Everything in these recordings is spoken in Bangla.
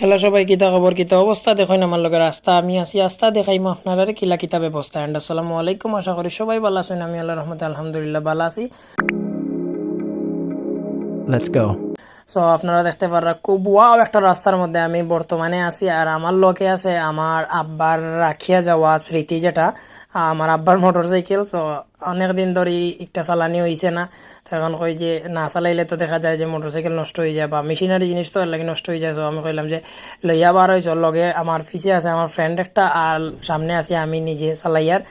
হ্যালো সবাই, কিতা খবর, কিতা অবস্থা? দেখুন আমার লগে রাস্তা, আমি আছি রাস্তা দেখাইমু আপনারা কিলা কিতা ব্যবস্থা। এন্ড আসসালামু আলাইকুম, আশা করি সবাই ভালো আছেন। আমি আল্লাহর রহমতে আলহামদুলিল্লাহ ভালো আছি। Let's go. সো আপনারা দেখতে পাররা খুব ওয়াও একটা রাস্তার মধ্যে আমি বর্তমানে আছি। আর আমার লগে আছে আমার আব্বার রাখিয়া যাওয়া স্মৃতি, যেটা আমার আব্বার মোটরসাইকেল। সো অনেকদিন ধরে একটা চালানি হয়েছে না, তো এখন কই যে না চালাইলে তো দেখা যায় যে মোটরসাইকেল নষ্ট হয়ে যায় বা মেশিনারি জিনিস তো এর লাগে নষ্ট হয়ে যায়। তো আমি কইলাম যে লইয়া বার হয়েছ, লগে আমার পিছে আছে আমার ফ্রেন্ড একটা, আর সামনে আছি আমি নিজে চালাইয়ার।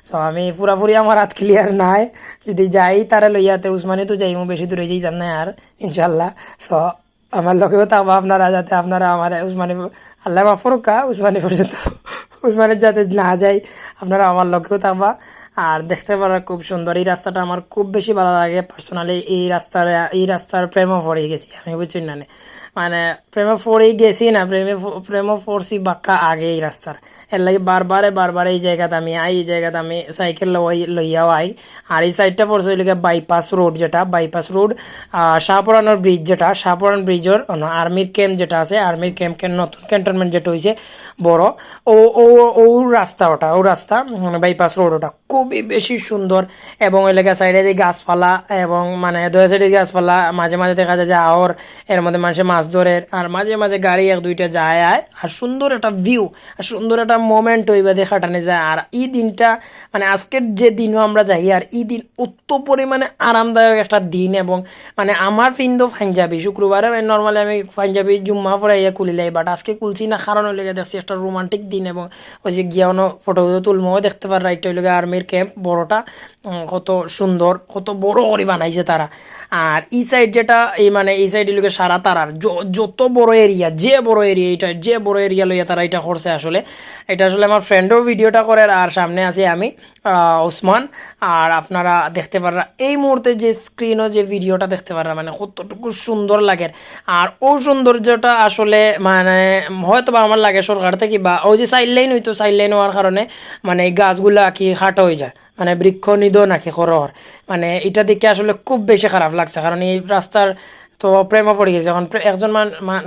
সো আমি পুরাপুরি আমার হাত ক্লিয়ার নাই, যদি যাই তারা লইয়াতে উসমানি তো যাইমু, বেশি দূরে যাইতাম না আর ইনশাল্লাহ। সো আমার লগেও থাকবো আপনারা, যাতে আপনারা আমার উসমানি, আল্লাহ মাফরুকা উসমানি পর্যন্ত, উসমানের যাতে না যাই, আপনারা আমার লগেও থাকবা। আর দেখতে পারা খুব সুন্দর এই রাস্তাটা, আমার খুব বেশি ভালো লাগে পার্সোনালি। এই রাস্তার প্রেমও পড়ে গেছি আমি, বুঝছি না মানে প্রেমে পড়েই গেছি না, প্রেমে পড়ছি বাক্কা আগে এই রাস্তার। এর লাগে বারবারে এই জায়গাতে আমি আই, এই জায়গাতে আমি সাইকেল লইয়াও আই। আর এই সাইডটা পড়ছে ওই বাইপাস রোড, যেটা বাইপাস রোড, শাহপুরানোর ব্রিজ, যেটা শাহপুরান ব্রিজের আর্মির ক্যাম্প যেটা আছে, আর্মির ক্যাম্প নতুন ক্যান্টনমেন্ট যেটা হয়েছে বড়, ও ও ও রাস্তা, ও রাস্তা মানে বাইপাস রোড, ওটা খুবই বেশি সুন্দর। এবং ওই লেগে সাইডে দিয়ে গাছপালা, এবং মানে দুই সাইডে গাছপালা, মাঝে মাঝে দেখা যায় যে আওর এর মধ্যে মানুষের মাছ ধরে, আর মাঝে মাঝে গাড়ি এক দুইটা যায় আয়, আর সুন্দর একটা ভিউ, আর সুন্দর একটা মোমেন্ট হইবা দেখাটানে যায়। আর এই দিনটা মানে আজকের যে দিনও আমরা যাই, আর এই দিন অত পরিমাণে আরামদায়ক একটা দিন। এবং মানে আমার ফিন্দো পাঞ্জাবি, শুক্রবারে নর্মালি আমি পাঞ্জাবি জুম্মা পড়াইয়া খুলিলাই, বাট আজকে খুলছি না, কারণ ওই লেগে দেখছি একটা রোমান্টিক দিন। এবং ওই যে গিয়ানো ফটো তুলমও দেখতে পার, রাইট ওই লেগে আর্মির ক্যাম্প বড়টা, কত সুন্দর, কত বড় করে বানাইছে তারা। আর এই সাইড যেটা, এই মানে এই সাইড লোকে সারা তারার যত বড় এরিয়া, যে বড় এরিয়া, এটা যে বড় এরিয়া লইয়া তারা এটা করছে আসলে। এটা আসলে আমার ফ্রেন্ডও ভিডিওটা করে, আর সামনে আছি আমি ওসমান। আর আপনারা দেখতে পারা এই মুহূর্তে যে স্ক্রিনও যে ভিডিওটা দেখতে পারা, মানে কতটুকু সুন্দর লাগে। আর ও সৌন্দর্যটা আসলে মানে হয়তো বা আমার লাগে সরকার থেকে, বা ওই যে সাইড লাইন হইতো, সাইড লাইন হওয়ার কারণে মানে এই গাছগুলা কি খাটো হয়ে যায়, মানে বৃক্ষ নিধো নাকি করর, মানে এটা দেখে আসলে খুব বেশি খারাপ লাগছে। কারণ এই রাস্তার তো প্রেমে পড়ে গেছে এখন একজন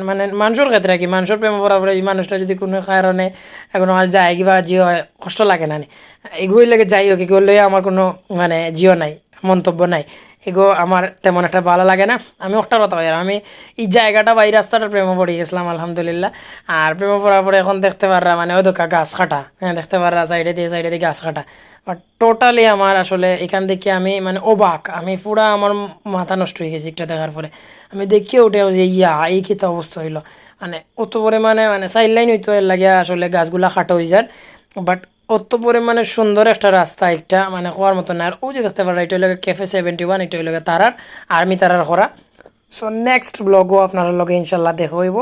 মানে মানুষের ক্ষেত্রে কি, মানুষের প্রেমে পড়া পড়ে এই মানুষটা যদি কোনো কারণে এখন আমার যায় কিবা জিও হয়, কষ্ট লাগে না এগুলোই লাগে। যাই হোক, এগুলো লইয়া আমার কোনো মানে জিও নাই, মন্তব্য নাই, এগো আমার তেমন একটা ভালো লাগে না। আমি একটা কথা কই, আমি এই জায়গাটা বা এই রাস্তাটার প্রেমে পড়ে গেছিলাম আলহামদুলিল্লাহ। আর প্রেমে পড়ার পরে এখন দেখতে পাররা মানে ওই দোকা গাছ কাটা, হ্যাঁ দেখতে পাররা সাইডে দিয়ে গাছ কাটা। বাট টোটালি আমার আসলে এখান থেকে আমি মানে অবাক, আমি পুরা আমার মাথা নষ্ট হয়ে গেছি একটা দেখার পরে। আমি দেখিয়ে উঠে যে এই কিতা অবস্থা হইলো, মানে অত পরিমাণে মানে সাইড লাইন হইতো, এর লাগে আসলে গাছগুলা কাটা হয়ে যায়। বাট অত পরিমাণে সুন্দর একটা রাস্তা, একটা মানে হওয়ার মতো না। আর ও যে দেখতে পারা, এটা হইল ক্যাফে 71, এটা হইল তারার আর্মি তারার করা। সো নেক্সট ব্লগও আপনার লগে ইনশাল্লাহ দেখা হইব।